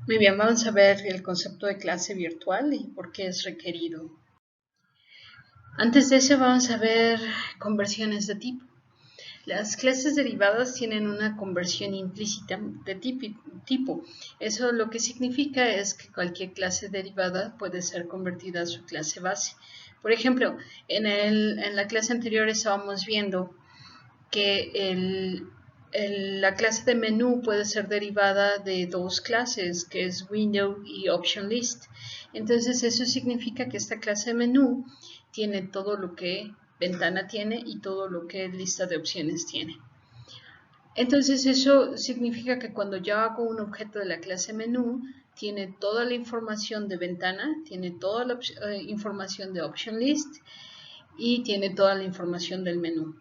Muy bien, vamos a ver el concepto de clase virtual y por qué es requerido. Antes de eso vamos a ver conversiones de tipo. Las clases derivadas tienen una conversión implícita de tipo. Eso lo que significa es que cualquier clase derivada puede ser convertida a su clase base. Por ejemplo, en la clase anterior estábamos viendo que la clase de menú puede ser derivada de dos clases, que es window y option list. Entonces eso significa que esta clase de menú tiene todo lo que ventana tiene y todo lo que lista de opciones tiene. Entonces eso significa que cuando yo hago un objeto de la clase menú, tiene toda la información de ventana, tiene toda la información de option list y tiene toda la información del menú.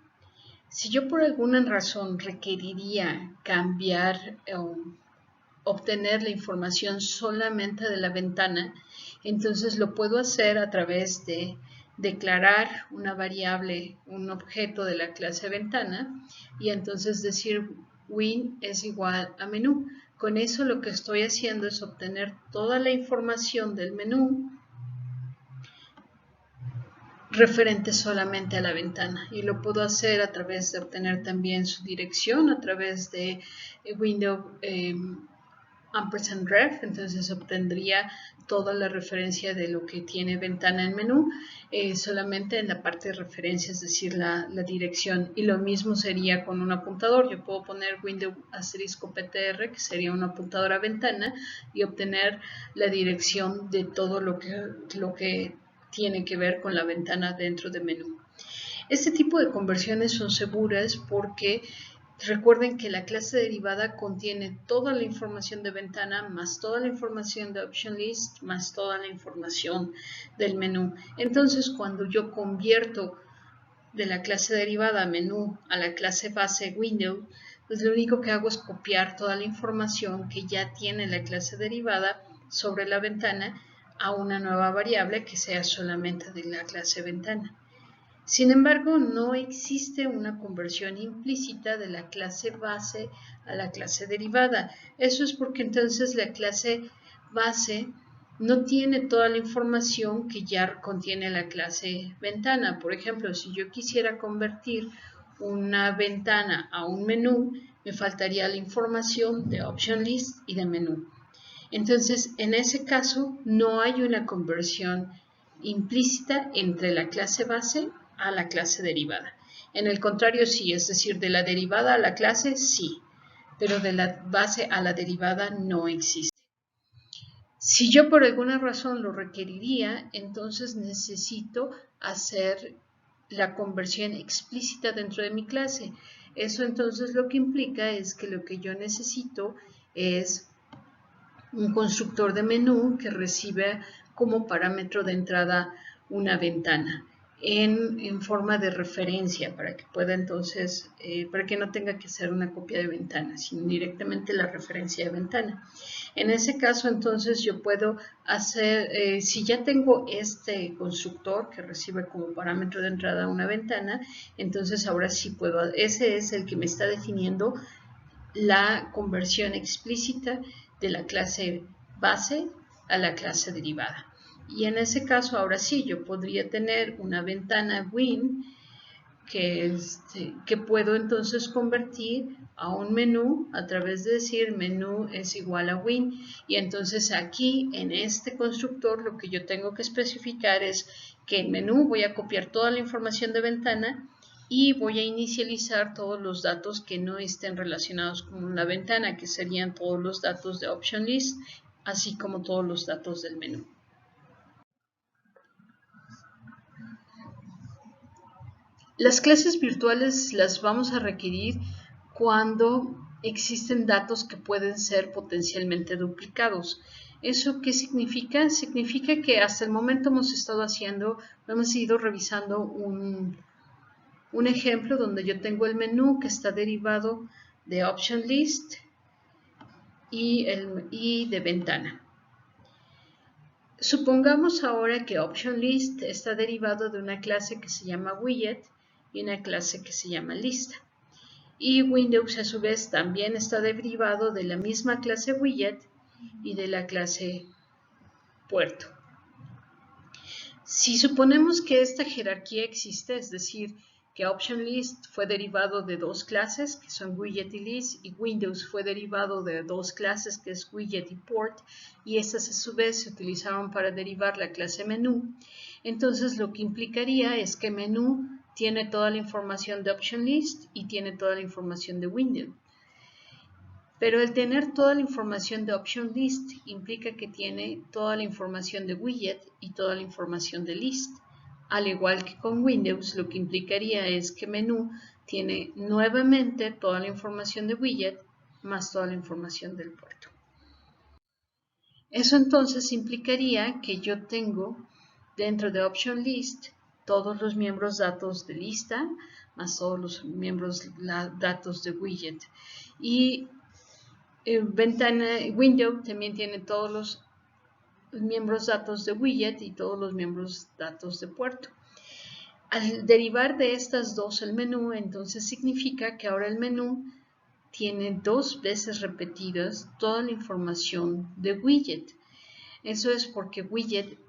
Si yo por alguna razón requeriría cambiar o obtener la información solamente de la ventana, entonces lo puedo hacer a través de declarar una variable, un objeto de la clase ventana y entonces decir win es igual a menú. Con eso lo que estoy haciendo es obtener toda la información del menú referente solamente a la ventana y lo puedo hacer a través de obtener también su dirección a través de window ampersand ref, entonces obtendría toda la referencia de lo que tiene ventana en menú solamente en la parte de referencia, es decir, la dirección, y lo mismo sería con un apuntador. Yo puedo poner window asterisco ptr, que sería un apuntador a ventana, y obtener la dirección de todo lo que tiene que ver con la ventana dentro de menú. Este tipo de conversiones son seguras porque recuerden que la clase derivada contiene toda la información de ventana más toda la información de option list más toda la información del menú. Entonces, cuando yo convierto de la clase derivada menú a la clase base window, pues lo único que hago es copiar toda la información que ya tiene la clase derivada sobre la ventana a una nueva variable que sea solamente de la clase ventana. Sin embargo, no existe una conversión implícita de la clase base a la clase derivada. Eso es porque entonces la clase base no tiene toda la información que ya contiene la clase ventana. Por ejemplo, si yo quisiera convertir una ventana a un menú, me faltaría la información de option list y de menú. Entonces, en ese caso, no hay una conversión implícita entre la clase base a la clase derivada. En el contrario, sí, es decir, de la derivada a la clase, sí, pero de la base a la derivada no existe. Si yo por alguna razón lo requeriría, entonces necesito hacer la conversión explícita dentro de mi clase. Eso entonces lo que implica es que lo que yo necesito es un constructor de menú que recibe como parámetro de entrada una ventana en forma de referencia para que pueda entonces, para que no tenga que hacer una copia de ventana, sino directamente la referencia de ventana. En ese caso, entonces yo puedo hacer, si ya tengo este constructor que recibe como parámetro de entrada una ventana, entonces ahora sí puedo, ese es el que me está definiendo la conversión explícita de la clase base a la clase derivada. Y en ese caso, ahora sí, yo podría tener una ventana win que puedo entonces convertir a un menú a través de decir menú es igual a win. Y entonces aquí en este constructor lo que yo tengo que especificar es que en menú voy a copiar toda la información de ventana y voy a inicializar todos los datos que no estén relacionados con la ventana, que serían todos los datos de option list, así como todos los datos del menú. Las clases virtuales las vamos a requerir cuando existen datos que pueden ser potencialmente duplicados. ¿Eso qué significa? Significa que hasta el momento hemos ido revisando un ejemplo donde yo tengo el menú que está derivado de option list y de ventana. Supongamos ahora que option list está derivado de una clase que se llama widget y una clase que se llama lista. Y Windows a su vez también está derivado de la misma clase widget y de la clase puerto. Si suponemos que esta jerarquía existe, es decir, que OptionList fue derivado de dos clases, que son widget y list, y Windows fue derivado de dos clases, que es widget y port, y estas a su vez se utilizaron para derivar la clase menú, entonces lo que implicaría es que menú tiene toda la información de OptionList y tiene toda la información de Windows. Pero el tener toda la información de OptionList implica que tiene toda la información de widget y toda la información de list. Al igual que con Windows, lo que implicaría es que menú tiene nuevamente toda la información de widget más toda la información del puerto. Eso entonces implicaría que yo tengo dentro de OptionList todos los miembros datos de lista más todos los miembros datos de widget. Y Windows también tiene todos los miembros datos de widget y todos los miembros datos de puerto. Al derivar de estas dos el menú, entonces significa que ahora el menú tiene dos veces repetidas toda la información de widget. Eso es porque widget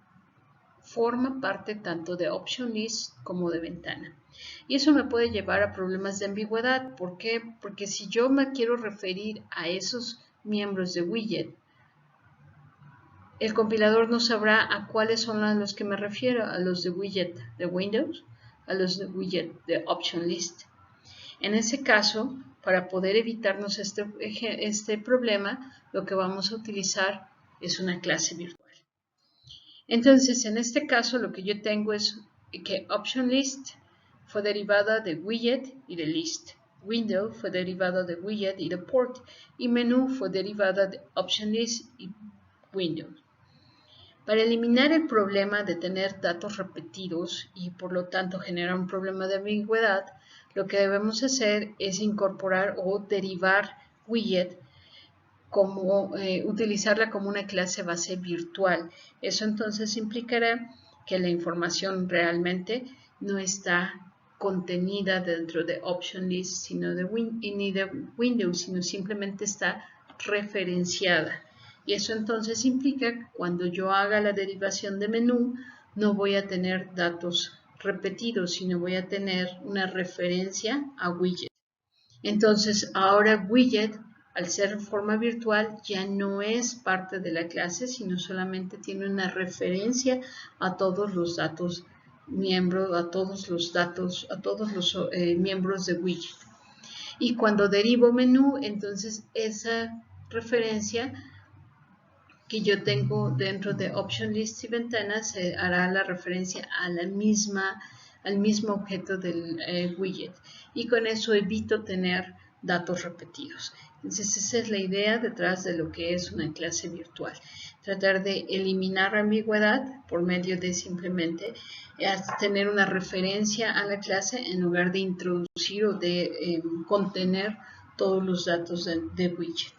forma parte tanto de OptionList como de ventana. Y eso me puede llevar a problemas de ambigüedad. ¿Por qué? Porque si yo me quiero referir a esos miembros de widget, el compilador no sabrá a cuáles son a los que me refiero, a los de widget de Windows, a los de widget de OptionList. En ese caso, para poder evitarnos este problema, lo que vamos a utilizar es una clase virtual. Entonces, en este caso, lo que yo tengo es que OptionList fue derivada de widget y de list. Window fue derivada de widget y de port. Y menú fue derivada de OptionList y Windows. Para eliminar el problema de tener datos repetidos y por lo tanto generar un problema de ambigüedad, lo que debemos hacer es incorporar o derivar widget utilizarla como una clase base virtual. Eso entonces implicará que la información realmente no está contenida dentro de OptionList ni de Windows, sino simplemente está referenciada. Y eso entonces implica que cuando yo haga la derivación de menú, no voy a tener datos repetidos, sino voy a tener una referencia a widget. Entonces, ahora widget, al ser forma virtual, ya no es parte de la clase, sino solamente tiene una referencia a todos los datos miembros, a todos los miembros de widget. Y cuando derivo menú, entonces esa referencia que yo tengo dentro de OptionList y ventanas se hará la referencia a al mismo objeto del widget, y con eso evito tener datos repetidos. Entonces esa es la idea detrás de lo que es una clase virtual, tratar de eliminar ambigüedad por medio de simplemente tener una referencia a la clase en lugar de introducir o de contener todos los datos de widget.